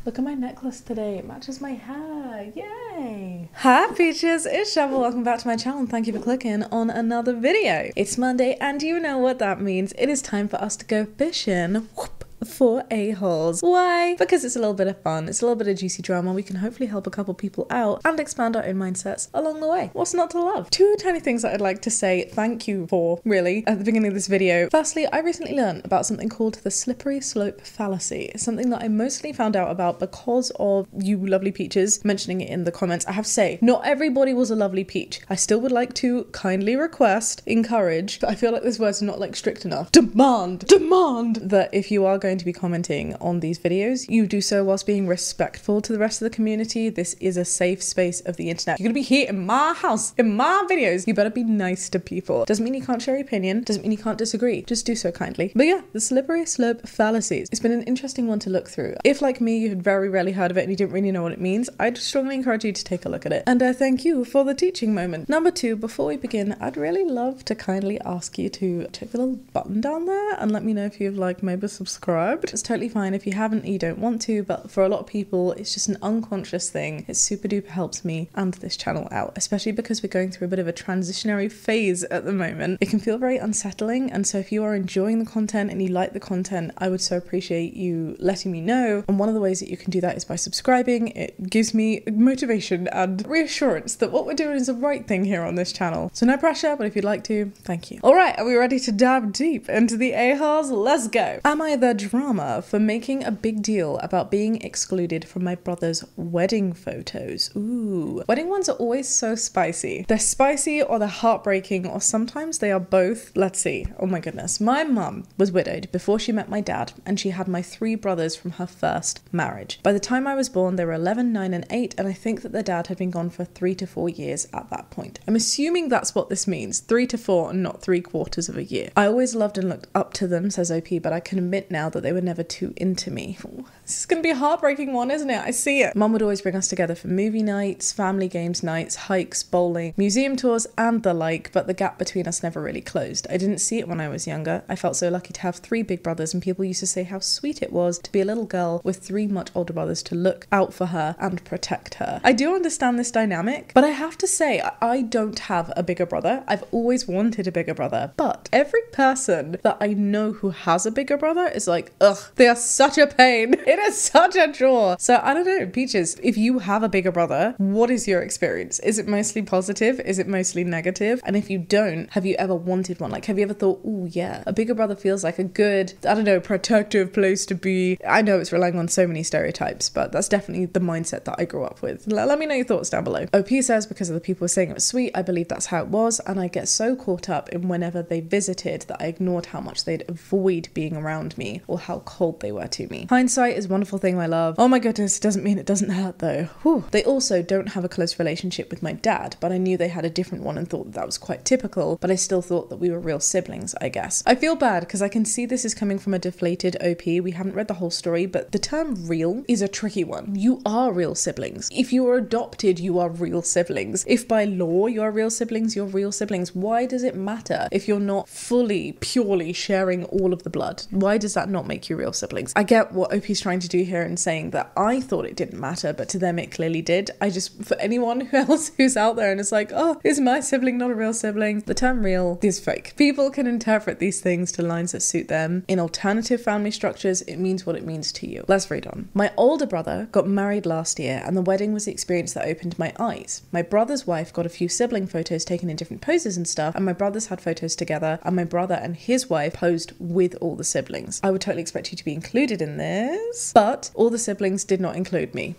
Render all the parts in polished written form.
Look at my necklace today, it matches my hair, yay! Hi peaches, it's Shaaba, welcome back to my channel and thank you for clicking on another video. It's Monday and you know what that means, it is time for us to go fishing. Whoop. For a-holes. Why? Because it's a little bit of fun, it's a little bit of juicy drama, we can hopefully help a couple people out and expand our own mindsets along the way. What's not to love? Two tiny things that I'd like to say thank you for, really, at the beginning of this video. Firstly, I recently learned about something called the slippery slope fallacy, something that I mostly found out about because of you lovely peaches mentioning it in the comments. I have to say, not everybody was a lovely peach. I still would like to kindly request, encourage, but I feel like this word's not like strict enough. Demand that if you are going to be commenting on these videos, you do so whilst being respectful to the rest of the community. This is a safe space of the internet. You're gonna be here in my house, in my videos. You better be nice to people. Doesn't mean you can't share your opinion, doesn't mean you can't disagree. Just do so kindly. But yeah, the slippery slope fallacies. It's been an interesting one to look through. If like me, you had very rarely heard of it and you didn't really know what it means, I'd strongly encourage you to take a look at it. And I thank you for the teaching moment. Number two, before we begin, I'd really love to kindly ask you to check the little button down there and let me know if you've like maybe subscribed. It's totally fine if you haven't, you don't want to, but for a lot of people it's just an unconscious thing. It super duper helps me and this channel out, especially because we're going through a bit of a transitionary phase at the moment. It can feel very unsettling, and so if you are enjoying the content and you like the content, I would so appreciate you letting me know. And one of the ways that you can do that is by subscribing. It gives me motivation and reassurance that what we're doing is the right thing here on this channel. So no pressure, but if you'd like to, thank you. All right, are we ready to dive deep into the a-holes? Let's go. Am I the drama for making a big deal about being excluded from my brother's wedding photos? Ooh, wedding ones are always so spicy. They're spicy or they're heartbreaking, or sometimes they are both. Let's see. Oh my goodness. My mum was widowed before she met my dad, and she had my three brothers from her first marriage. By the time I was born, they were 11, 9 and 8, and I think that their dad had been gone for 3 to 4 years at that point. I'm assuming that's what this means, 3 to 4 and not 3/4 of a year. I always loved and looked up to them, says OP, but I can admit now that they were never too into me. Ooh, this is gonna be a heartbreaking one, isn't it? I see it. Mum would always bring us together for movie nights, family games nights, hikes, bowling, museum tours and the like, but the gap between us never really closed. I didn't see it when I was younger. I felt so lucky to have 3 big brothers, and people used to say how sweet it was to be a little girl with 3 much older brothers to look out for her and protect her. I do understand this dynamic, but I have to say I don't have a bigger brother. I've always wanted a bigger brother, but every person that I know who has a bigger brother is like, ugh, they are such a pain. It is such a chore. So I don't know, peaches, if you have a bigger brother, what is your experience? Is it mostly positive? Is it mostly negative? And if you don't, have you ever wanted one? Like, have you ever thought, oh yeah, a bigger brother feels like a good, I don't know, protective place to be? I know it's relying on so many stereotypes, but that's definitely the mindset that I grew up with. Let me know your thoughts down below. OP says, because of the people saying it was sweet, I believe that's how it was, and I get so caught up in whenever they visited that I ignored how much they'd avoid being around me or how cold they were to me. Hindsight is a wonderful thing, my love. Oh my goodness, it doesn't mean it doesn't hurt though. Whew. They also don't have a close relationship with my dad, but I knew they had a different one and thought that was quite typical, but I still thought that we were real siblings, I guess. I feel bad because I can see this is coming from a deflated OP. We haven't read the whole story, but the term real is a tricky one. You are real siblings. If you are adopted, you are real siblings. If by law you are real siblings, you're real siblings. Why does it matter if you're not fully, purely sharing all of the blood? Why does that not make you real siblings? I get what OP's trying to do here and saying that I thought it didn't matter, but to them it clearly did. I just, for anyone else who's out there and is like, oh, is my sibling not a real sibling? The term real is fake. People can interpret these things to lines that suit them. In alternative family structures, it means what it means to you. Let's read on. My older brother got married last year, and the wedding was the experience that opened my eyes. My brother's wife got a few sibling photos taken in different poses and stuff, and my brothers had photos together, and my brother and his wife posed with all the siblings. I would totally expect you to be included in this, but all the siblings did not include me.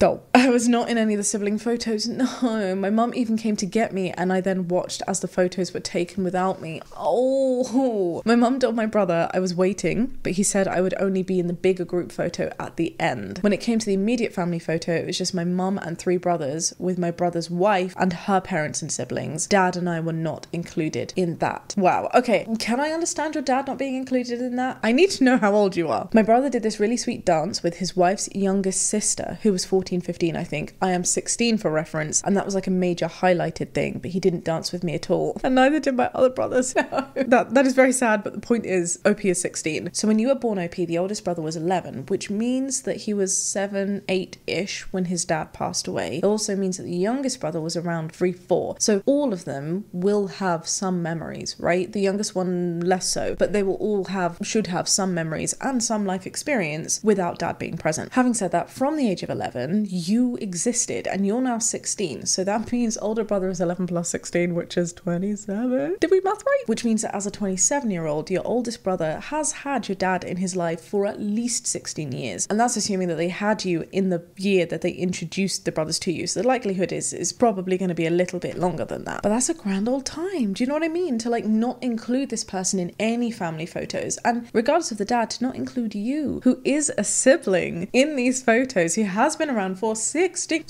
Oh, I was not in any of the sibling photos, no. My mum even came to get me, and I then watched as the photos were taken without me. Oh, my mum told my brother I was waiting, but he said I would only be in the bigger group photo at the end. When it came to the immediate family photo, it was just my mum and 3 brothers with my brother's wife and her parents and siblings. Dad and I were not included in that. Wow, okay, can I understand your dad not being included in that? I need to know how old you are. My brother did this really sweet dance with his wife's youngest sister, who was 14 15, I think. I am 16 for reference. And that was like a major highlighted thing, but he didn't dance with me at all. And neither did my other brothers. No. That is very sad, but the point is OP is 16. So when you were born, OP, the oldest brother was 11, which means that he was 7, 8-ish when his dad passed away. It also means that the youngest brother was around 3, 4. So all of them will have some memories, right? The youngest one less so, but they will all should have some memories and some life experience without dad being present. Having said that, from the age of 11, you existed and you're now 16. So that means older brother is 11 plus 16, which is 27. Did we math right? Which means that as a 27-year-old, your oldest brother has had your dad in his life for at least 16 years. And that's assuming that they had you in the year that they introduced the brothers to you. So the likelihood is probably going to be a little bit longer than that. But that's a grand old time. Do you know what I mean? To like not include this person in any family photos. And regardless of the dad, to not include you, who is a sibling, in these photos, who has been around for 16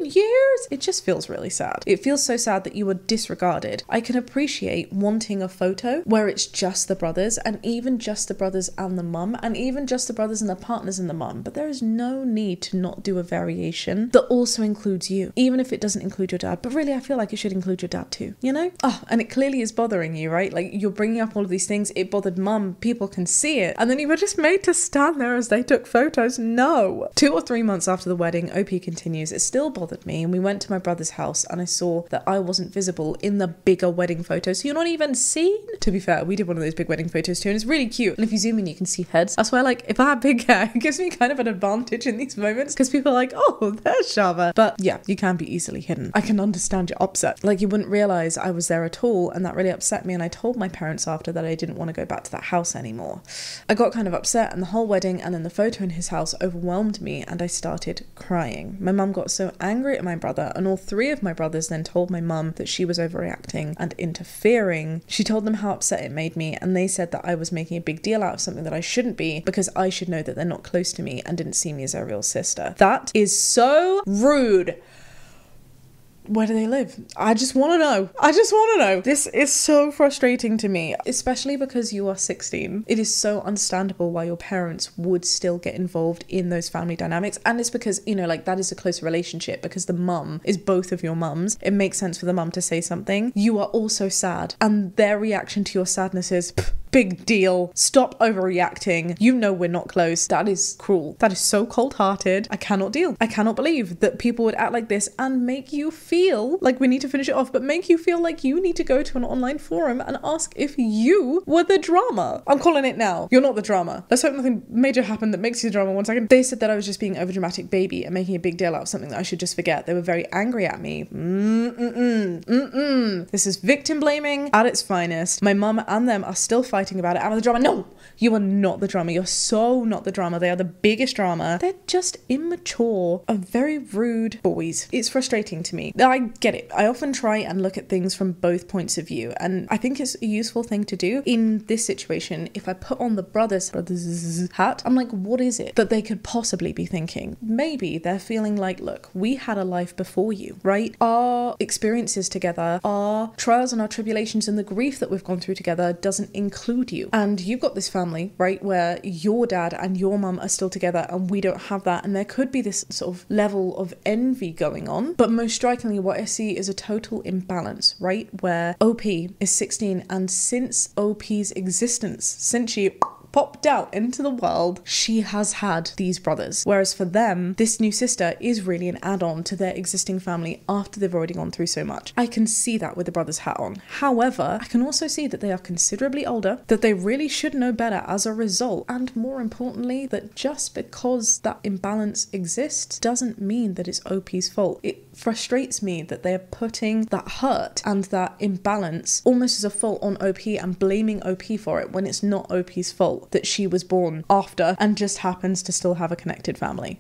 years. It just feels really sad. It feels so sad that you were disregarded. I can appreciate wanting a photo where it's just the brothers, and even just the brothers and the mum, and even just the brothers and the partners and the mum, but there is no need to not do a variation that also includes you, even if it doesn't include your dad. But really, I feel like it should include your dad too, you know? Oh, and it clearly is bothering you, right? Like, you're bringing up all of these things. It bothered mum. People can see it. And then you were just made to stand there as they took photos. No. 2 or 3 months after the wedding, OP continues. It still bothered me, and we went to my brother's house and I saw that I wasn't visible in the bigger wedding photos. So you're not even seen. To be fair, we did one of those big wedding photos too, and it's really cute. And if you zoom in, you can see heads. That's why, like, if I have big hair, it gives me kind of an advantage in these moments because people are like, oh, there's Shaaba. But yeah, you can be easily hidden. I can understand your upset. Like, you wouldn't realize I was there at all, and that really upset me. And I told my parents after that I didn't want to go back to that house anymore. I got kind of upset, and the whole wedding and then the photo in his house overwhelmed me, and I started crying. My mum got so angry at my brother, and all 3 of my brothers then told my mum that she was overreacting and interfering. She told them how upset it made me, and they said that I was making a big deal out of something that I shouldn't be because I should know that they're not close to me and didn't see me as a real sister. That is so rude. Where do they live? I just want to know. I just want to know. This is so frustrating to me, especially because you are 16. It is so understandable why your parents would still get involved in those family dynamics. And it's because, you know, like, that is a close relationship because the mum is both of your mums. It makes sense for the mum to say something. You are also sad, and their reaction to your sadness is, big deal. Stop overreacting. You know we're not close. That is cruel. That is so cold-hearted. I cannot deal. I cannot believe that people would act like this and make you feel like, we need to finish it off, but make you feel like you need to go to an online forum and ask if you were the drama. I'm calling it now. You're not the drama. Let's hope nothing major happened that makes you the drama. 1 second. They said that I was just being overdramatic baby and making a big deal out of something that I should just forget. They were very angry at me. This is victim blaming at its finest. My mum and them are still fighting about it. I'm the drama. No, you are not the drama. You're so not the drama. They are the biggest drama. They're just immature and very rude boys. It's frustrating to me. I get it. I often try and look at things from both points of view, and I think it's a useful thing to do. In this situation, if I put on the brothers hat, I'm like, what is it that they could possibly be thinking? Maybe they're feeling like, look, we had a life before you, right? Our experiences together, our trials and our tribulations and the grief that we've gone through together doesn't include you. And you've got this family, right, where your dad and your mum are still together and we don't have that. And there could be this sort of level of envy going on. But most strikingly, what I see is a total imbalance, right, where OP is 16, and since OP's existence, since she popped out into the world, she has had these brothers. Whereas for them, this new sister is really an add-on to their existing family after they've already gone through so much. I can see that with the brothers' hat on. However, I can also see that they are considerably older, that they really should know better as a result, and more importantly, that just because that imbalance exists doesn't mean that it's OP's fault. It frustrates me that they're putting that hurt and that imbalance almost as a fault on OP and blaming OP for it when it's not OP's fault that she was born after and just happens to still have a connected family.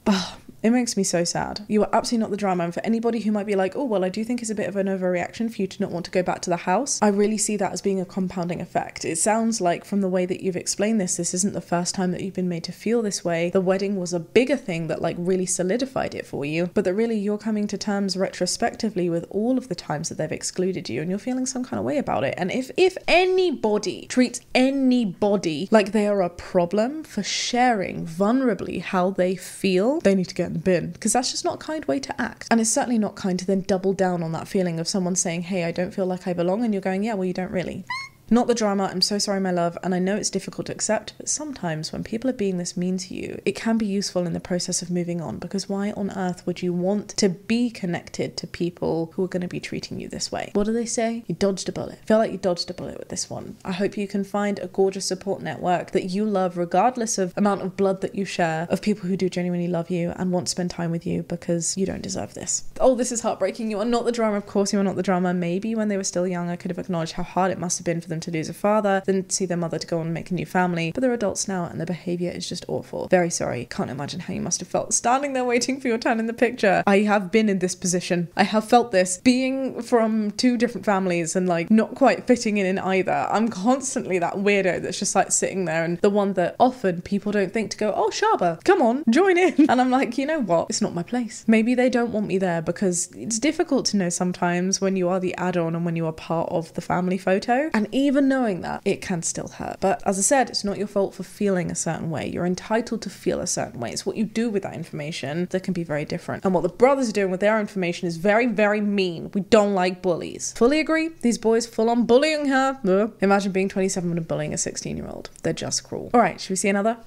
It makes me so sad. You are absolutely not the drama. And for anybody who might be like, oh, well, I do think it's a bit of an overreaction for you to not want to go back to the house, I really see that as being a compounding effect. It sounds like from the way that you've explained this isn't the first time that you've been made to feel this way. The wedding was a bigger thing that like really solidified it for you, but that really you're coming to terms retrospectively with all of the times that they've excluded you and you're feeling some kind of way about it. And if anybody treats anybody like they are a problem for sharing vulnerably how they feel, they need to get in in the bin, because that's just not a kind way to act. And it's certainly not kind to then double down on that feeling of someone saying, hey, I don't feel like I belong, and you're going, yeah, well, you don't really. Not the drama, I'm so sorry, my love, and I know it's difficult to accept, but sometimes when people are being this mean to you, it can be useful in the process of moving on, because why on earth would you want to be connected to people who are going to be treating you this way? What do they say? You dodged a bullet. I feel like you dodged a bullet with this one. I hope you can find a gorgeous support network that you love, regardless of amount of blood that you share, of people who do genuinely love you and want to spend time with you, because you don't deserve this. Oh, this is heartbreaking. You are not the drama. Of course you are not the drama. Maybe when they were still young, I could have acknowledged how hard it must have been for them to lose a father, then see their mother to go on and make a new family, but they're adults now and their behaviour is just awful. Very sorry. Can't imagine how you must have felt standing there waiting for your turn in the picture. I have been in this position. I have felt this, being from two different families and like not quite fitting in either. I'm constantly that weirdo that's just like sitting there, and the one that often people don't think to go, oh, Shaaba, come on, join in. And I'm like, you know what? It's not my place. Maybe they don't want me there, because it's difficult to know sometimes when you are the add-on and when you are part of the family photo. And even knowing that, it can still hurt. But as I said, it's not your fault for feeling a certain way. You're entitled to feel a certain way. It's what you do with that information that can be very different. And what the brothers are doing with their information is very, very mean. We don't like bullies. Fully agree. These boys full on bullying her. Ugh. Imagine being 27 and bullying a 16-year-old. They're just cruel. All right, should we see another?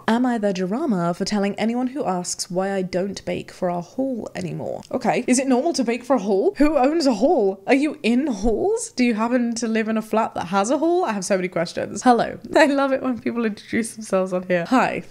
Am I the drama for telling anyone who asks why I don't bake for our hall anymore? Okay, is it normal to bake for a hall? Who owns a hall? Are you in halls? Do you happen to live in a flat that has a hall? I have so many questions. Hello. I love it when people introduce themselves on here. Hi.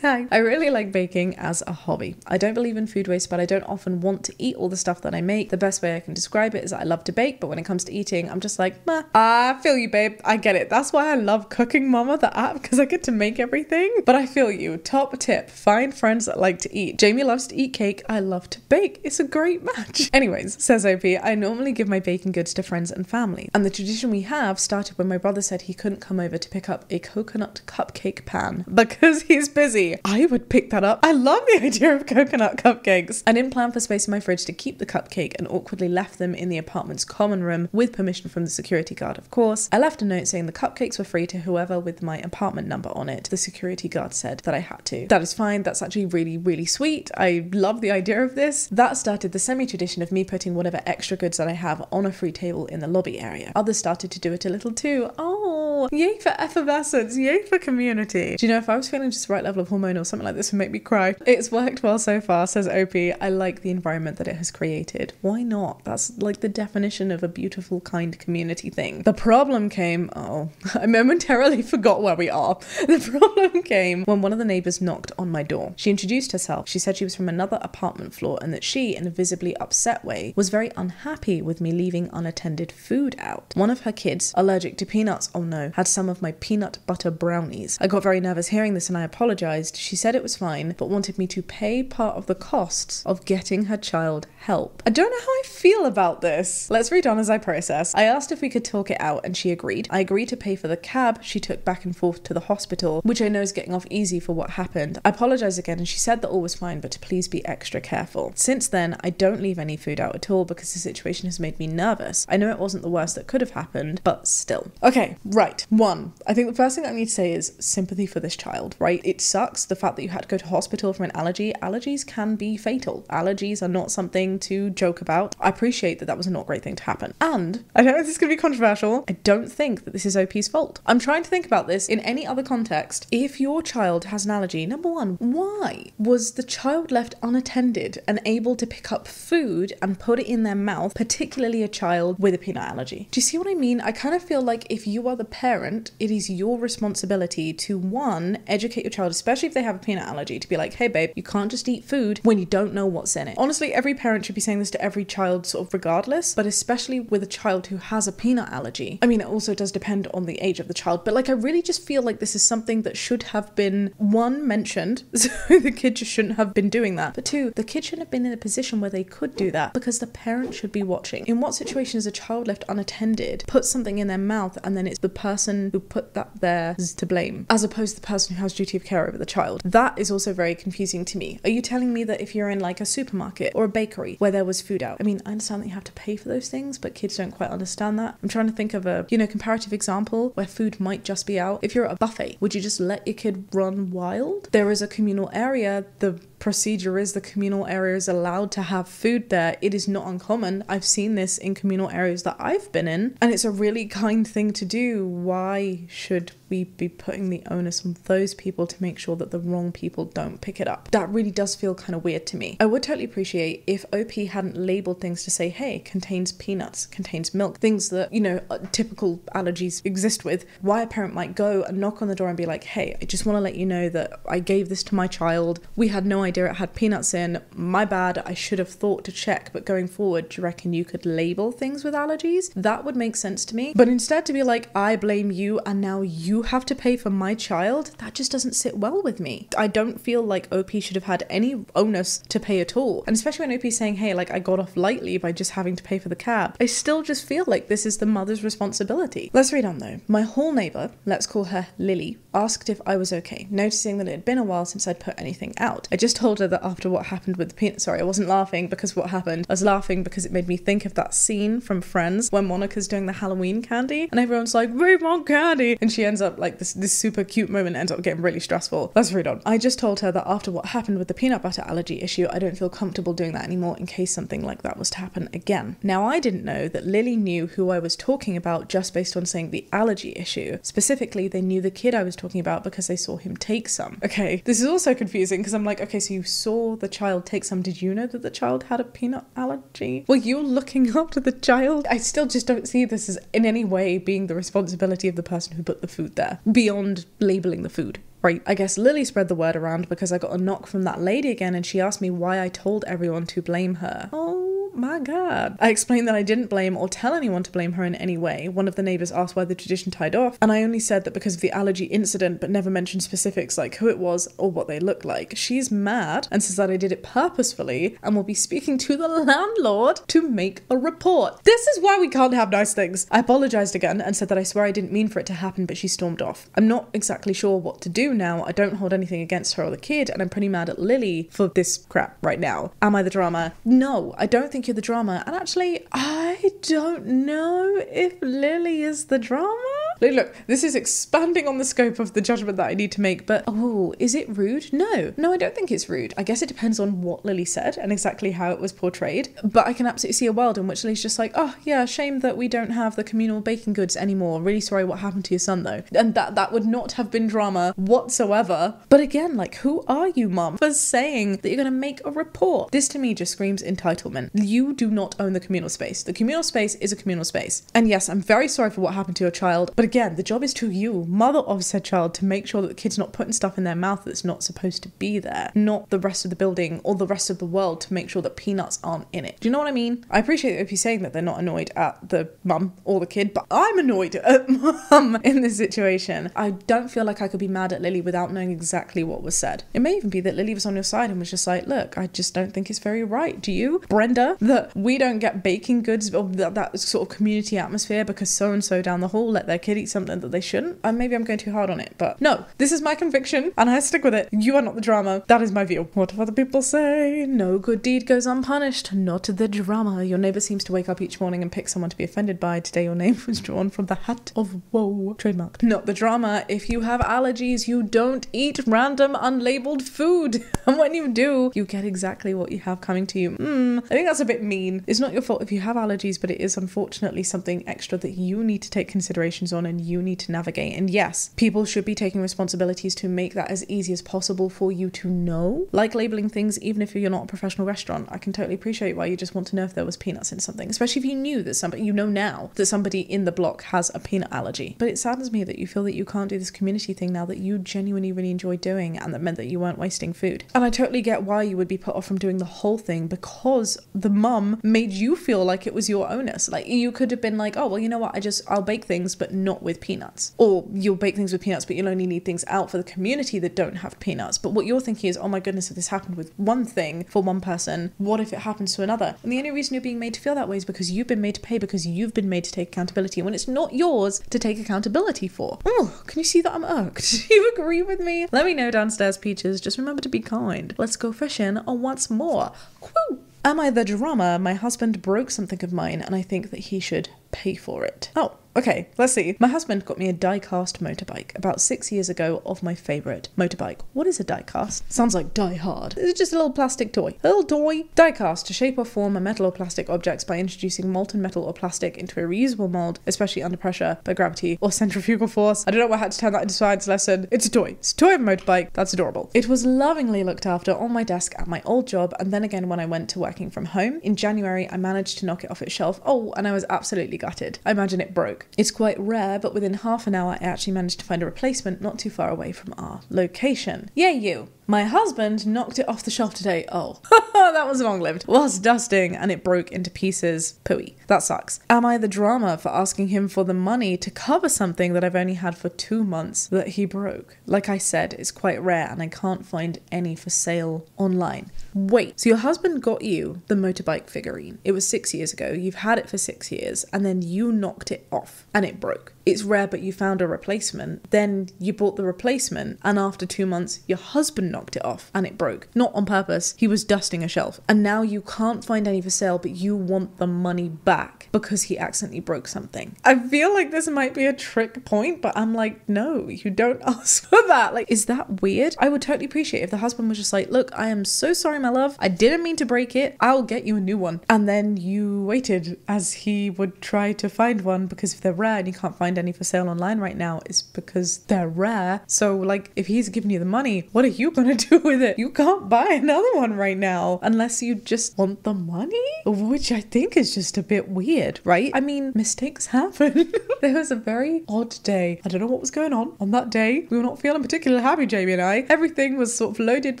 Hi. I really like baking as a hobby. I don't believe in food waste, but I don't often want to eat all the stuff that I make. The best way I can describe it is that I love to bake, but when it comes to eating, I'm just like, meh. I feel you, babe. I get it. That's why I love Cooking Mama, the app, because I get to make everything. But I feel you. Top tip, find friends that like to eat. Jamie loves to eat cake. I love to bake. It's a great match. Anyways, says OP, I normally give my baking goods to friends and family. And the tradition we have started when my brother said he couldn't come over to pick up a coconut cupcake pan because he's busy. I would pick that up. I love the idea of coconut cupcakes. I didn't plan for space in my fridge to keep the cupcake and awkwardly left them in the apartment's common room with permission from the security guard, of course. I left a note saying the cupcakes were free to whoever with my apartment number on it. The security guard said that I had to. That is fine. That's actually really, really sweet. I love the idea of this. That started the semi-tradition of me putting whatever extra goods that I have on a free table in the lobby area. Others started to do it a little too. Oh, yay for effervescence. Yay for community. Do you know, if I was feeling just the right level of hormone or something like this would make me cry. It's worked well so far, says OP. I like the environment that it has created. Why not? That's like the definition of a beautiful, kind community thing. The problem came, I momentarily forgot where we are. The problem came when one of the neighbors knocked on my door. She introduced herself. She said she was from another apartment floor and that she, in a visibly upset way, was very unhappy with me leaving unattended food out. One of her kids, allergic to peanuts, oh no, had some of my peanut butter brownies. I got very nervous hearing this and I apologized. She said it was fine, but wanted me to pay part of the costs of getting her child help. I don't know how I feel about this. Let's read on as I process. I asked if we could talk it out and she agreed. I agreed to pay for the cab she took back and forth to the hospital, which I know is getting off easy for what happened. I apologized again and she said that all was fine, but to please be extra careful. Since then, I don't leave any food out at all because the situation has made me nervous. I know it wasn't the worst that could have happened, but still. Okay, right. One, I think the first thing I need to say is sympathy for this child, right? It sucks the fact that you had to go to hospital for an allergy. Allergies can be fatal. Allergies are not something to joke about. I appreciate that that was a not great thing to happen. And I don't know if this is going to be controversial. I don't think that this is OP's fault. I'm trying to think about this in any other context. If your child has an allergy, number one, why was the child left unattended and able to pick up food and put it in their mouth, particularly a child with a peanut allergy? Do you see what I mean? I kind of feel like if you are the parent, it is your responsibility to, one, educate your child, especially if they have a peanut allergy, to be like, hey babe, you can't just eat food when you don't know what's in it. Honestly, every parent should be saying this to every child sort of regardless, but especially with a child who has a peanut allergy. I mean, it also does depend on the age of the child, but like I really just feel like this is something that should have been, one, mentioned, so the kid just shouldn't have been doing that, but two, the kid shouldn't have been in a position where they could do that because the parent should be watching. In what situation is a child left unattended, put something in their mouth, and then it's the person who put that there is to blame, as opposed to the person who has duty of care over the child? That is also very confusing to me. Are you telling me that if you're in like a supermarket or a bakery where there was food out, I mean, I understand that you have to pay for those things, but kids don't quite understand that. I'm trying to think of a, comparative example where food might just be out. If you're at a buffet, would you just let your kid run wild? There is a communal area, the procedure is the communal area is allowed to have food there. It is not uncommon. I've seen this in communal areas that I've been in, and it's a really kind thing to do. Why should we be putting the onus on those people to make sure that the wrong people don't pick it up? That really does feel kind of weird to me. I would totally appreciate if OP hadn't labeled things to say, hey, contains peanuts, contains milk, things that, you know, typical allergies exist with. Why a parent might go and knock on the door and be like, hey, I just want to let you know that I gave this to my child. We had no idea it had peanuts in. My bad. I should have thought to check. But going forward, do you reckon you could label things with allergies? That would make sense to me. But instead to be like, I blame you and now you have to pay for my child, that just doesn't sit well with me. I don't feel like OP should have had any onus to pay at all. And especially when OP's saying, hey, like I got off lightly by just having to pay for the cab. I still just feel like this is the mother's responsibility. Let's read on though. My hall neighbour, let's call her Lily, asked if I was okay, noticing that it had been a while since I'd put anything out. I just told her that after what happened with the peanut, sorry, I wasn't laughing because what happened. I was laughing because it made me think of that scene from Friends when Monica's doing the Halloween candy and everyone's like, we want candy. And she ends up like this super cute moment ends up getting really stressful. Let's read on. I just told her that after what happened with the peanut butter allergy issue, I don't feel comfortable doing that anymore in case something like that was to happen again. Now, I didn't know that Lily knew who I was talking about just based on saying the allergy issue. Specifically, they knew the kid I was talking about because they saw him take some. Okay, this is also confusing because I'm like, okay, so you saw the child take some. Did you know that the child had a peanut allergy? Were you looking after the child? I still just don't see this as in any way being the responsibility of the person who put the food there, beyond labeling the food. Right, I guess Lily spread the word around because I got a knock from that lady again and she asked me why I told everyone to blame her. Oh my god. I explained that I didn't blame or tell anyone to blame her in any way. One of the neighbours asked why the tradition died off and I only said that because of the allergy incident but never mentioned specifics like who it was or what they looked like. She's mad and says that I did it purposefully and will be speaking to the landlord to make a report. This is why we can't have nice things. I apologised again and said that I swear I didn't mean for it to happen, but she stormed off. I'm not exactly sure what to do now. I don't hold anything against her or the kid and I'm pretty mad at Lily for this crap right now. Am I the drama? No, I don't think you're the drama. And actually, I don't know if Lily is the drama. Look, this is expanding on the scope of the judgment that I need to make, but oh, is it rude? No, I don't think it's rude. I guess it depends on what Lily said and exactly how it was portrayed, but I can absolutely see a world in which Lily's just like, oh yeah, shame that we don't have the communal baking goods anymore. Really sorry what happened to your son though. And that would not have been drama whatsoever. But again, like, who are you, mum, for saying that you're gonna make a report? This to me just screams entitlement. You do not own the communal space. The communal space is a communal space. And yes, I'm very sorry for what happened to your child, but again, the job is to you, mother of said child, to make sure that the kid's not putting stuff in their mouth that's not supposed to be there, not the rest of the building or the rest of the world to make sure that peanuts aren't in it. Do you know what I mean? I appreciate OP saying that they're not annoyed at the mum or the kid, but I'm annoyed at mum in this situation. I don't feel like I could be mad at Lily without knowing exactly what was said. It may even be that Lily was on your side and was just like, look, I just don't think it's very right. Do you, Brenda, that we don't get baking goods or that sort of community atmosphere because so-and-so down the hall let their kid eat something that they shouldn't? And maybe I'm going too hard on it, but no, this is my conviction and I stick with it. You are not the drama. That is my view. What do other people say? No good deed goes unpunished. Not the drama. Your neighbour seems to wake up each morning and pick someone to be offended by. Today your name was drawn from the hat of woe. Trademarked. Not the drama. If you have allergies, you don't eat random unlabeled food. And when you do, you get exactly what you have coming to you. I think that's a bit mean. It's not your fault if you have allergies, but it is unfortunately something extra that you need to take considerations on and you need to navigate. And yes, people should be taking responsibilities to make that as easy as possible for you to know. Like labeling things, even if you're not a professional restaurant. I can totally appreciate why you just want to know if there was peanuts in something, especially if you knew that somebody, you know now that somebody in the block has a peanut allergy. But it saddens me that you feel that you can't do this community thing now that you genuinely really enjoy doing and that meant that you weren't wasting food. And I totally get why you would be put off from doing the whole thing because the mum made you feel like it was your onus. Like you could have been like, oh, well, you know what? I'll bake things, but not with peanuts. Or you'll bake things with peanuts, but you'll only need things out for the community that don't have peanuts. But what you're thinking is, oh my goodness, if this happened with one thing for one person, what if it happens to another? And the only reason you're being made to feel that way is because you've been made to pay, because you've been made to take accountability when it's not yours to take accountability for. Oh, can you see that I'm irked? You agree with me? Let me know downstairs, Peaches. Just remember to be kind. Let's go fishing once more. Woo! Am I the drama? My husband broke something of mine and I think that he should pay for it. Oh, Okay, let's see. My husband got me a die-cast motorbike about 6 years ago of my favourite motorbike. What is a die-cast? Sounds like Die Hard. It's just a little plastic toy. A little toy. Die-cast, to shape or form a metal or plastic objects by introducing molten metal or plastic into a reusable mould, especially under pressure, by gravity or centrifugal force. I don't know why I had to turn that into a science lesson. It's a toy. It's a toy of a motorbike. That's adorable. It was lovingly looked after on my desk at my old job, and then again when I went to working from home. In January, I managed to knock it off its shelf. Oh, and I was absolutely gutted. I imagine it broke. It's quite rare, but within half an hour, I actually managed to find a replacement not too far away from our location. Yay, you! My husband knocked it off the shelf today. Oh, that was long-lived. Whilst dusting, and it broke into pieces. Pooey. That sucks. Am I the drama for asking him for the money to cover something that I've only had for 2 months that he broke? Like I said, it's quite rare and I can't find any for sale online. Wait, so your husband got you the motorbike figurine. It was 6 years ago. You've had it for 6 years and then you knocked it off and it broke. It's rare, but you found a replacement. Then you bought the replacement and after 2 months, your husband knocked it off and it broke. Not on purpose. He was dusting a shelf. And now you can't find any for sale, but you want the money back because he accidentally broke something. I feel like this might be a trick point, but I'm like, no, you don't ask for that. Like, is that weird? I would totally appreciate if the husband was just like, look, I am so sorry, my love. I didn't mean to break it. I'll get you a new one. And then you waited as he would try to find one, because if they're rare and you can't find any for sale online right now, it's because they're rare. So like, if he's giving you the money, what are you gonna do with it? You can't buy another one right now unless you just want the money, which I think is just a bit weird, right? I mean, mistakes happen. There was a very odd day. I don't know what was going on that day. We were not feeling particularly happy, Jamie and I. Everything was sort of loaded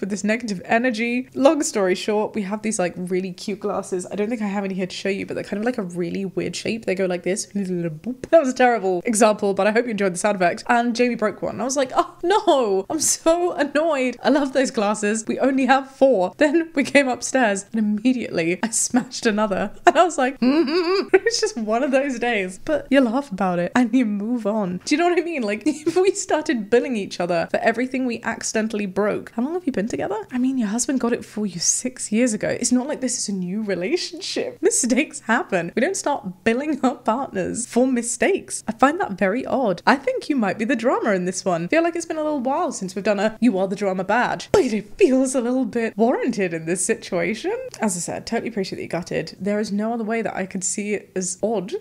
with this negative energy. Long story short, we have these like really cute glasses. I don't think I have any here to show you, but they're kind of like a really weird shape. They go like this. That was a terrible example, but I hope you enjoyed the sound effect. And Jamie broke one. I was like, oh no, I'm so annoyed. I love those glasses. We only have 4. Then we came upstairs and immediately I smashed another. And I was like, It's just one of those days. But you laugh about it and you move on. Do you know what I mean? Like, if we started billing each other for everything we accidentally broke, how long have you been together? I mean, your husband got it for you 6 years ago. It's not like this is a new relationship. Mistakes happen. We don't start billing our partners for mistakes. I find that very odd. I think you might be the drama in this one. I feel like it's been a little while since we've done a You Are the Drama badge, but it feels a little bit warranted in this situation. As I said, totally appreciate that you gutted. There is no other way that I could see it as odd.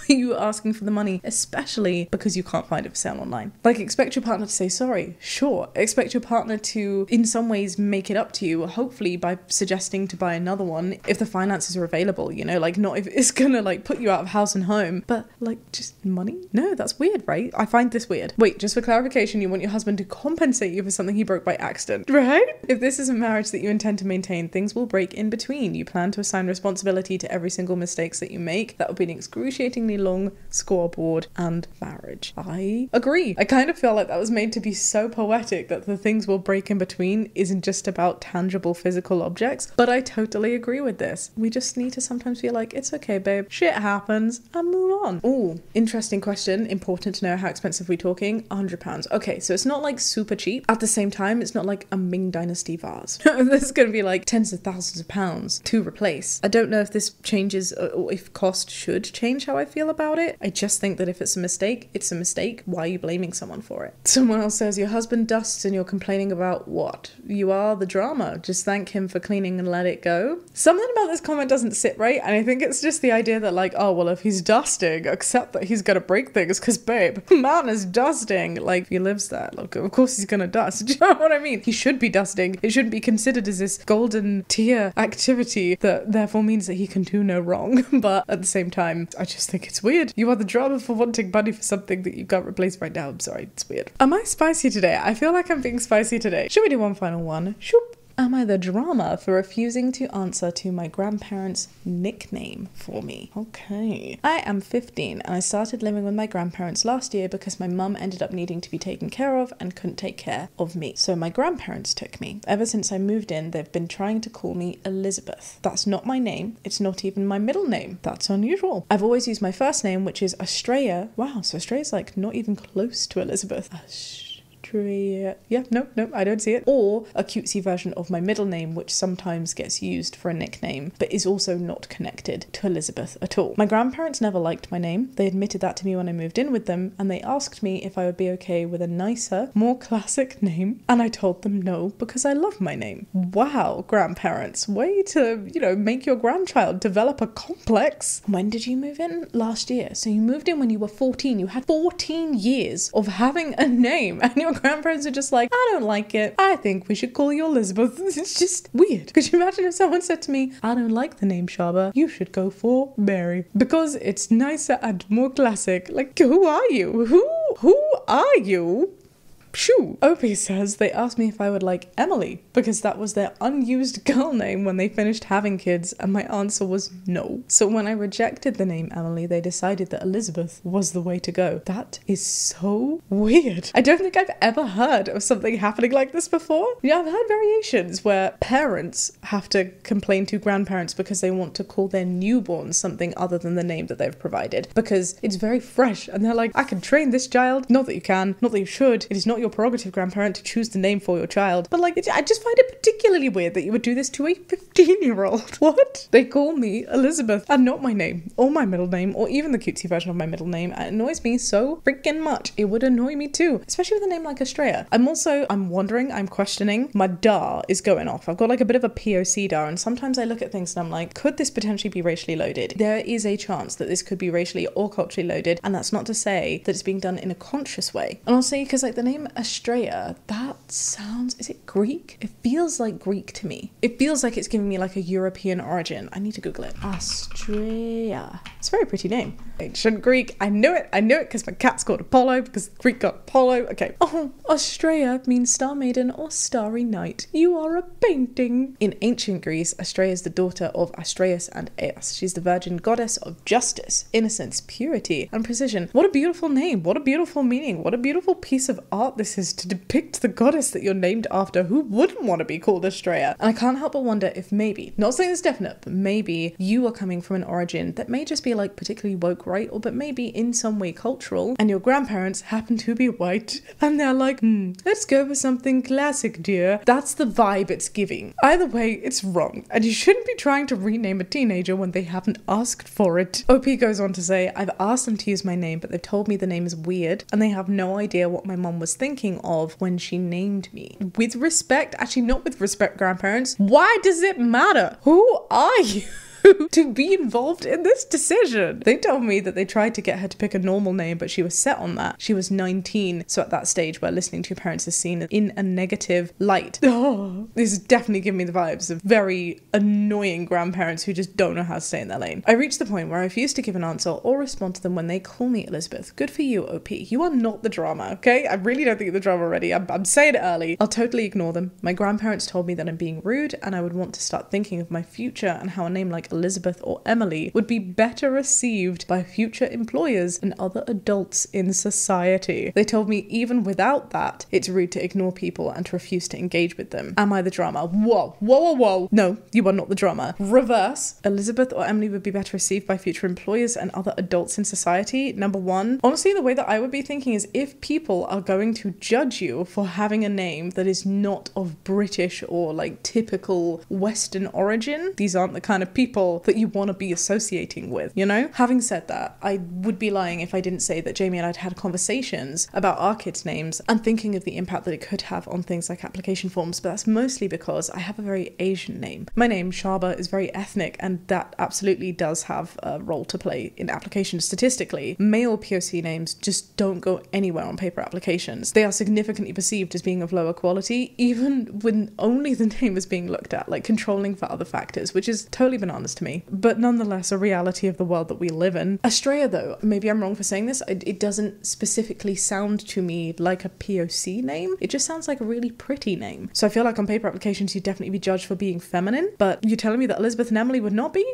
You asking for the money, especially because you can't find it for sale online. Like, expect your partner to say sorry, sure. Expect your partner to in some ways make it up to you, hopefully by suggesting to buy another one if the finances are available, you know, like not if it's gonna like put you out of house and home, but like just money. No, that's weird, right? I find this weird. Wait, just for clarification, you want your husband to compensate you for something he broke by accident, right? If this is a marriage that you intend to maintain, things will break in between. You plan to assign responsibility to every single mistakes that you make. That would be an excruciatingly long scoreboard and marriage. I agree. I kind of feel like that was made to be so poetic that the things will break in between isn't just about tangible physical objects, but I totally agree with this. We just need to sometimes feel like it's okay, babe, shit happens, and move on. Ooh, interesting question. Important to know, how expensive are we talking? £100. Okay, so it's not like super cheap. At the same time, it's not like a Ming Dynasty vase. This is going to be like tens of thousands of pounds to replace. I don't know if this changes or if cost should change how I feel about it. I just think that if it's a mistake, it's a mistake. Why are you blaming someone for it? Someone else says, your husband dusts and you're complaining about what? You are the drama. Just thank him for cleaning and let it go. Something about this comment doesn't sit right, and I think it's just the idea that like, oh, well, if he's dusting, accept that he's gonna break things, because babe, man is dusting. Like, if he lives there, look, of course he's gonna dust. Do you know what I mean? He should be dusting. It shouldn't be considered as this golden tier activity that therefore means that he can do no wrong. But at the same time, I just think it's weird. You are the drama for wanting money for something that you can't replace right now. I'm sorry, it's weird. Am I spicy today? I feel like I'm being spicy today. Should we do one final one? Shoop. Am I the drama for refusing to answer to my grandparents' nickname for me? Okay. I am 15 and I started living with my grandparents last year because my mum ended up needing to be taken care of and couldn't take care of me. So my grandparents took me. Ever since I moved in, they've been trying to call me Elizabeth. That's not my name. It's not even my middle name. That's unusual. I've always used my first name, which is Australia. Wow, so Australia's like not even close to Elizabeth. Astrea. Yeah, no, I don't see it. Or a cutesy version of my middle name, which sometimes gets used for a nickname, but is also not connected to Elizabeth at all. My grandparents never liked my name. They admitted that to me when I moved in with them, and they asked me if I would be okay with a nicer, more classic name, and I told them no, because I love my name. Wow, grandparents, way to, make your grandchild develop a complex. When did you move in? Last year. So you moved in when you were 14. You had 14 years of having a name, and your grandparents are just like, I don't like it. I think we should call you Elizabeth. It's just weird. Could you imagine if someone said to me, I don't like the name Shaaba, you should go for Mary, because it's nicer and more classic. Like, who are you? Who are you? Shoo. Opie says they asked me if I would like Emily because that was their unused girl name when they finished having kids, and my answer was no. So when I rejected the name Emily, they decided that Elizabeth was the way to go. That is so weird. I don't think I've ever heard of something happening like this before. Yeah, I've heard variations where parents have to complain to grandparents because they want to call their newborn something other than the name that they've provided because it's very fresh, and they're like, I can train this child. Not that you can, not that you should. It is not your prerogative, grandparent, to choose the name for your child. But like, I just find it particularly weird that you would do this to a 15-year-old. What? They call me Elizabeth and not my name or my middle name or even the cutesy version of my middle name. It annoys me so freaking much. It would annoy me too, especially with a name like Astrea. I'm questioning. My DAR is going off. I've got like a bit of a POC DAR, and sometimes I look at things and I'm like, could this potentially be racially loaded? There is a chance that this could be racially or culturally loaded, and that's not to say that it's being done in a conscious way. And I'll say, because like the name Astrea, that sounds, is it Greek? It feels like Greek to me. It feels like it's giving me like a European origin. I need to Google it. Astrea. It's a very pretty name. Ancient Greek. I knew it because my cat's called Apollo, because Greek got Apollo. Okay. Oh, Astrea means star maiden or starry night. You are a painting. In ancient Greece, Astrea is the daughter of Astraeus and Eos. She's the virgin goddess of justice, innocence, purity, and precision. What a beautiful name. What a beautiful meaning. What a beautiful piece of art this is to depict the goddess that you're named after. Who wouldn't want to be called Astrea? And I can't help but wonder if maybe, not saying it's definite, but maybe you are coming from an origin that may just be like particularly woke, right? Or but maybe in some way cultural, and your grandparents happen to be white, and they're like, let's go for something classic, dear. That's the vibe it's giving. Either way, it's wrong, and you shouldn't be trying to rename a teenager when they haven't asked for it. OP goes on to say, I've asked them to use my name, but they've told me the name is weird, and they have no idea what my mom was thinking of when she named me. With respect, actually not with respect, grandparents, why does it matter? Who are you to be involved in this decision? They told me that they tried to get her to pick a normal name, but she was set on that. She was 19, so at that stage where listening to your parents is seen in a negative light. Oh, this is definitely giving me the vibes of very annoying grandparents who just don't know how to stay in their lane. I reached the point where I refuse to give an answer or respond to them when they call me Elizabeth. Good for you, OP. You are not the drama, okay? I really don't think you're the drama already. I'm saying it early. I'll totally ignore them. My grandparents told me that I'm being rude, and I would want to start thinking of my future and how a name like Elizabeth or Emily would be better received by future employers and other adults in society. They told me even without that, it's rude to ignore people and to refuse to engage with them. Am I the drama? Whoa. No, you are not the drama. Reverse. Elizabeth or Emily would be better received by future employers and other adults in society. Number one, honestly, the way that I would be thinking is if people are going to judge you for having a name that is not of British or like typical Western origin, these aren't the kind of people that you want to be associating with, you know? Having said that, I would be lying if I didn't say that Jamie and I'd had conversations about our kids' names and thinking of the impact that it could have on things like application forms, but that's mostly because I have a very Asian name. My name, Shaaba, is very ethnic, and that absolutely does have a role to play in applications statistically. Male POC names just don't go anywhere on paper applications. They are significantly perceived as being of lower quality, even when only the name is being looked at, like controlling for other factors, which is totally bananas to me, but nonetheless a reality of the world that we live in. Astrea, though, maybe I'm wrong for saying this, it doesn't specifically sound to me like a POC name. It just sounds like a really pretty name. So I feel like on paper applications you'd definitely be judged for being feminine, but you're telling me that Elizabeth and Emily would not be?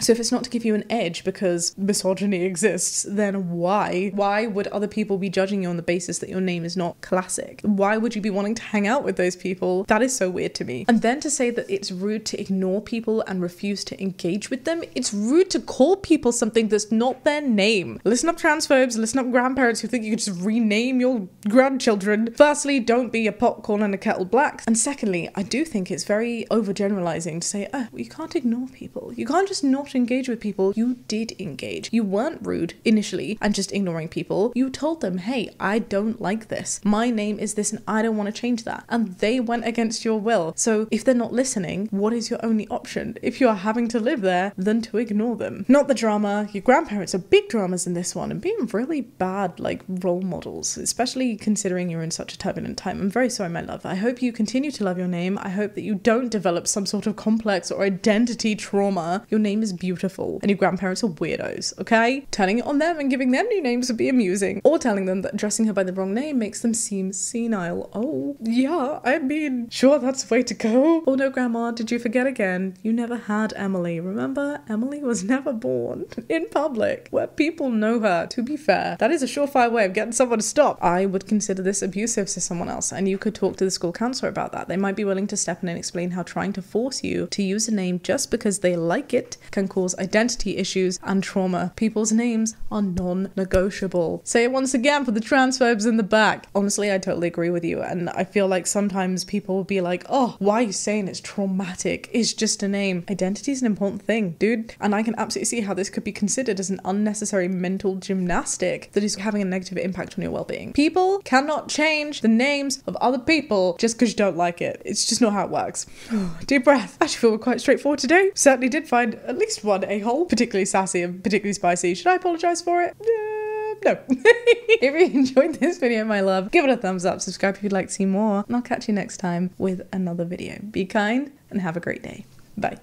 So if it's not to give you an edge because misogyny exists, then why? Why would other people be judging you on the basis that your name is not classic? Why would you be wanting to hang out with those people? That is so weird to me. And then to say that it's rude to ignore people and refuse to engage with them, it's rude to call people something that's not their name. Listen up, transphobes, listen up, grandparents who think you could just rename your grandchildren. Firstly, don't be a popcorn and a kettle black. And secondly, I do think it's very overgeneralizing to say, oh, you can't ignore people. You can't just not engage with people. You did engage. You weren't rude initially and just ignoring people. You told them, hey, I don't like this. My name is this and I don't want to change that. And they went against your will. So if they're not listening, what is your only option? If you're having to live there, then to ignore them. Not the drama. Your grandparents are big dramas in this one and being really bad, like, role models, especially considering you're in such a turbulent time. I'm very sorry, my love. I hope you continue to love your name. I hope that you don't develop some sort of complex or identity trauma. Your name is beautiful and your grandparents are weirdos, okay? Turning it on them and giving them new names would be amusing. Or telling them that addressing her by the wrong name makes them seem senile. Oh, yeah, I mean, sure, that's the way to go. Oh no, Grandma, did you forget again? You never had Emily. Remember? Emily was never born in public where people know her. To be fair, that is a surefire way of getting someone to stop. I would consider this abusive to someone else, and you could talk to the school counselor about that. They might be willing to step in and explain how trying to force you to use a name just because they like it can cause identity issues and trauma. People's names are non-negotiable. Say it once again for the transphobes in the back. Honestly, I totally agree with you, and I feel like sometimes people will be like, oh, why are you saying it's traumatic? It's just a name. Identity is an important thing, dude. And I can absolutely see how this could be considered as an unnecessary mental gymnastic that is having a negative impact on your well-being. People cannot change the names of other people just because you don't like it. It's just not how it works. Deep breath. I actually feel we're quite straightforward today. Certainly did find at least one a-hole particularly sassy and particularly spicy. Should I apologize for it? No. If you enjoyed this video, my love, give it a thumbs up, subscribe if you'd like to see more, and I'll catch you next time with another video. Be kind and have a great day. Bye.